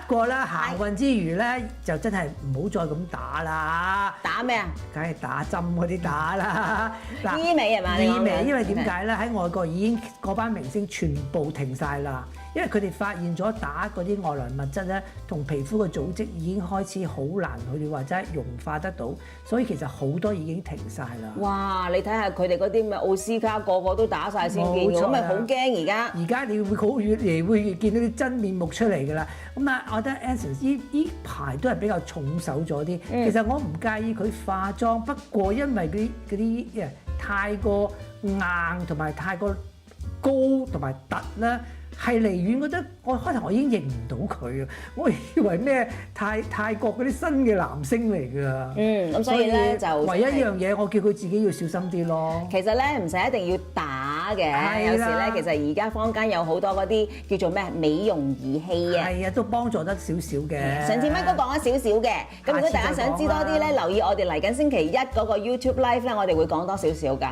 不過咧，行運之餘咧，就真係唔好再咁打啦。打咩啊？梗係打針嗰啲打啦。嗱，醫美係嘛？醫美，因為點解咧？喺外國已經嗰班明星全部停晒啦，因為佢哋發現咗打嗰啲外來物質咧，同皮膚嘅組織已經開始好難，佢哋話齋融化得到，所以其實好多已經停晒啦。哇！你睇下佢哋嗰啲咩奧斯卡個個都打晒先見冇錯咁咪好驚而家。而家你會好越嚟會越見到啲真面目出嚟㗎啦。咁啊，我覺得 Essence 呢排都係比較重手咗啲。其實我唔介意佢化妝，不過因為嗰啲太過硬同埋太過高同埋突啦。係離遠覺得我開頭我已經認唔到佢啊！我以為咩泰國嗰啲新嘅男星嚟㗎。咁所以咧就唯一一樣嘢，我叫佢自己要小心啲咯。其實咧唔使一定要打嘅，有時咧其實而家坊間有好多嗰啲叫做咩美容儀器啊。係啊，都幫助得少少嘅。上次乜都講咗少少嘅，咁如果大家想知多啲咧，留意我哋嚟緊星期一嗰個 YouTube Live 咧，我哋會講多少少㗎。